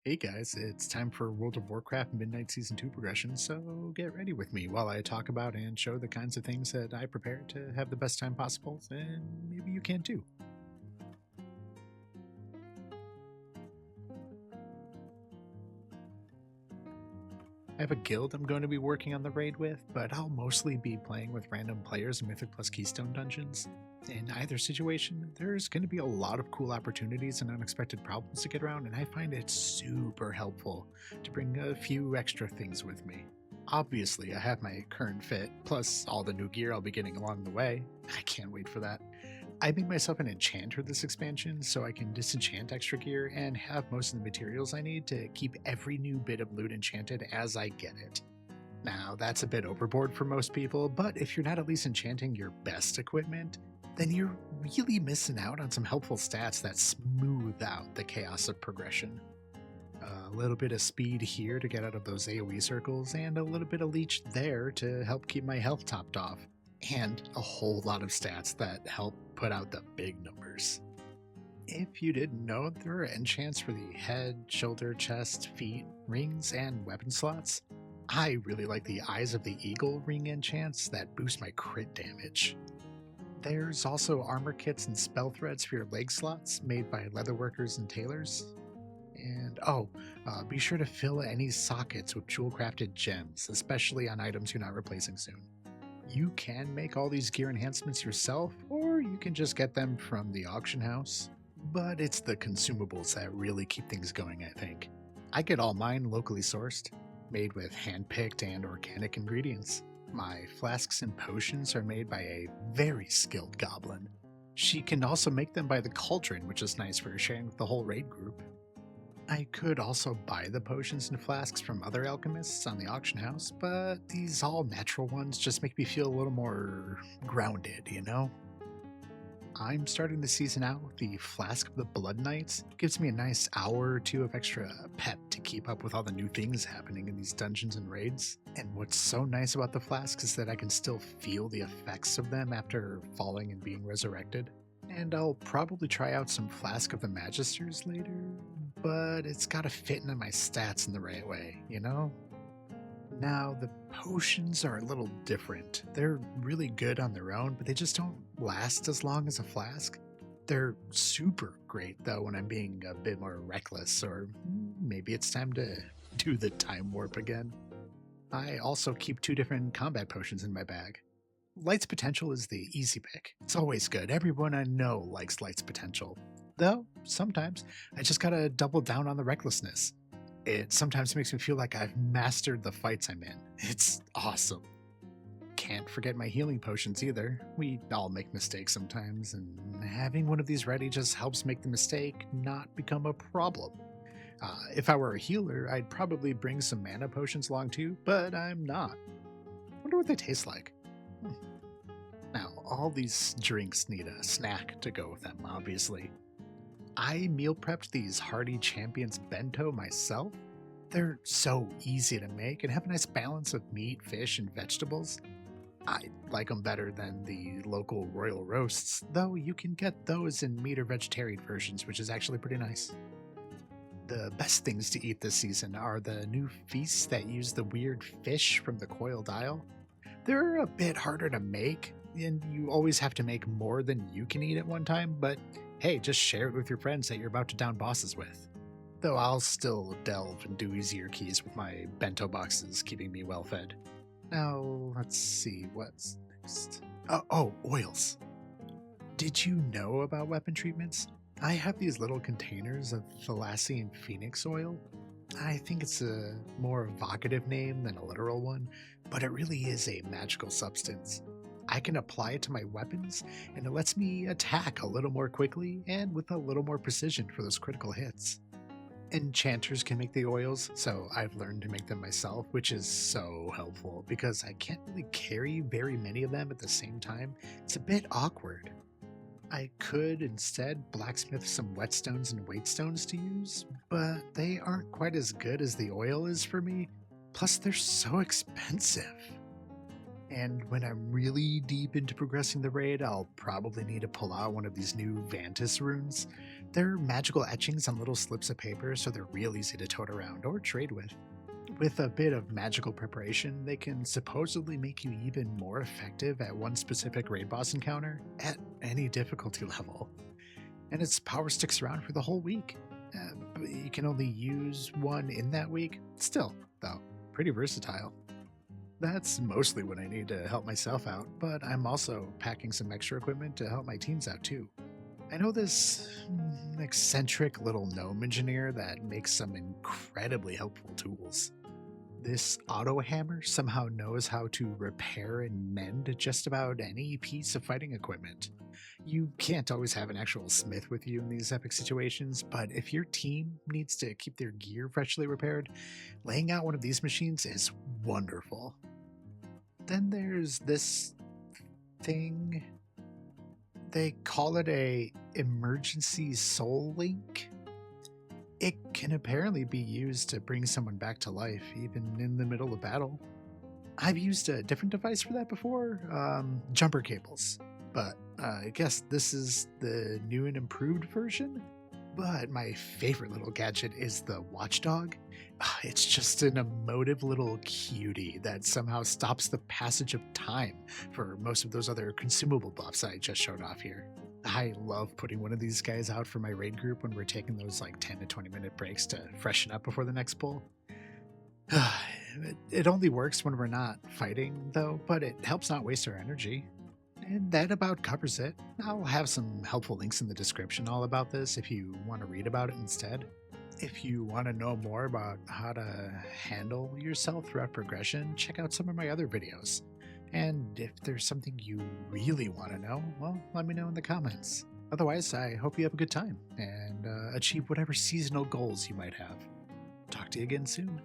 Hey guys, it's time for World of Warcraft Midnight Season 2 progression, so get ready with me while I talk about and show the kinds of things that I prepare to have the best time possible, and maybe you can too. I have a guild I'm going to be working on the raid with, but I'll mostly be playing with random players in Mythic Plus Keystone dungeons. In either situation, there's going to be a lot of cool opportunities and unexpected problems to get around, and I find it super helpful to bring a few extra things with me. Obviously, I have my current fit, plus all the new gear I'll be getting along the way. I can't wait for that. I made myself an enchanter this expansion so I can disenchant extra gear and have most of the materials I need to keep every new bit of loot enchanted as I get it. Now, that's a bit overboard for most people, but if you're not at least enchanting your best equipment, then you're really missing out on some helpful stats that smooth out the chaos of progression. A little bit of speed here to get out of those AoE circles, and a little bit of leech there to help keep my health topped off, and a whole lot of stats that help put out the big numbers. If you didn't know, there are enchants for the head, shoulder, chest, feet, rings, and weapon slots. I really like the Eyes of the Eagle ring enchants that boost my crit damage. There's also armor kits and spell threads for your leg slots made by leatherworkers and tailors. And be sure to fill any sockets with jewel crafted gems, especially on items you're not replacing soon. You can make all these gear enhancements yourself, or you can just get them from the auction house. But it's the consumables that really keep things going, I think. I get all mine locally sourced, made with hand-picked and organic ingredients. My flasks and potions are made by a very skilled goblin. She can also make them by the cauldron, which is nice for sharing with the whole raid group. I could also buy the potions and flasks from other alchemists on the auction house, but these all natural ones just make me feel a little more grounded, you know? I'm starting the season out with the Flask of the Blood Knights. It gives me a nice hour or two of extra pep to keep up with all the new things happening in these dungeons and raids. And what's so nice about the flasks is that I can still feel the effects of them after falling and being resurrected. And I'll probably try out some Flask of the Magisters later, but it's gotta fit into my stats in the right way, you know? Now, the potions are a little different. They're really good on their own, but they just don't last as long as a flask. They're super great, though, when I'm being a bit more reckless, or maybe it's time to do the time warp again. I also keep two different combat potions in my bag. Light's Potential is the easy pick. It's always good. Everyone I know likes Light's Potential. Though, sometimes I just gotta double down on the recklessness. It sometimes makes me feel like I've mastered the fights I'm in. It's awesome. Can't forget my healing potions either. We all make mistakes sometimes, and having one of these ready just helps make the mistake not become a problem. If I were a healer, I'd probably bring some mana potions along too, but I'm not. Wonder what they taste like. Now, all these drinks need a snack to go with them, obviously. I meal prepped these Hardy Champions bento myself. They're so easy to make and have a nice balance of meat, fish, and vegetables. I like them better than the local Royal Roasts, though you can get those in meat or vegetarian versions, which is actually pretty nice. The best things to eat this season are the new feasts that use the weird fish from the Coiled Isle. They're a bit harder to make, and you always have to make more than you can eat at one time, but hey, just share it with your friends that you're about to down bosses with. Though I'll still delve and do easier keys with my bento boxes, keeping me well fed. Now, let's see, what's next? Oils. Did you know about weapon treatments? I have these little containers of Thalassian Phoenix oil. I think it's a more evocative name than a literal one, but it really is a magical substance. I can apply it to my weapons, and it lets me attack a little more quickly and with a little more precision for those critical hits. Enchanters can make the oils, so I've learned to make them myself, which is so helpful because I can't really carry very many of them at the same time. It's a bit awkward. I could instead blacksmith some whetstones and weightstones to use, but they aren't quite as good as the oil is for me, plus they're so expensive. And when I'm really deep into progressing the raid, I'll probably need to pull out one of these new Vantis runes They're magical etchings on little slips of paper, so they're real easy to tote around or trade with. With a bit of magical preparation, they can supposedly make you even more effective at one specific raid boss encounter at any difficulty level. And its power sticks around for the whole week. But you can only use one in that week. Still, though, pretty versatile. That's mostly what I need to help myself out, but I'm also packing some extra equipment to help my teams out too. I know this eccentric little gnome engineer that makes some incredibly helpful tools. This auto hammer somehow knows how to repair and mend just about any piece of fighting equipment. You can't always have an actual smith with you in these epic situations, but if your team needs to keep their gear freshly repaired, laying out one of these machines is wonderful. Then there's this thing. They call it a emergency soul link. It can apparently be used to bring someone back to life, even in the middle of battle. I've used a different device for that before, jumper cables, but I guess this is the new and improved version. But my favorite little gadget is the watchdog. It's just an emotive little cutie that somehow stops the passage of time for most of those other consumable buffs I just showed off here. I love putting one of these guys out for my raid group when we're taking those like 10 to 20 minute breaks to freshen up before the next pull. It only works when we're not fighting, though, but it helps not waste our energy. And that about covers it. I'll have some helpful links in the description all about this if you want to read about it instead. If you want to know more about how to handle yourself throughout progression, check out some of my other videos. And if there's something you really want to know, well, let me know in the comments. Otherwise, I hope you have a good time and achieve whatever seasonal goals you might have. Talk to you again soon.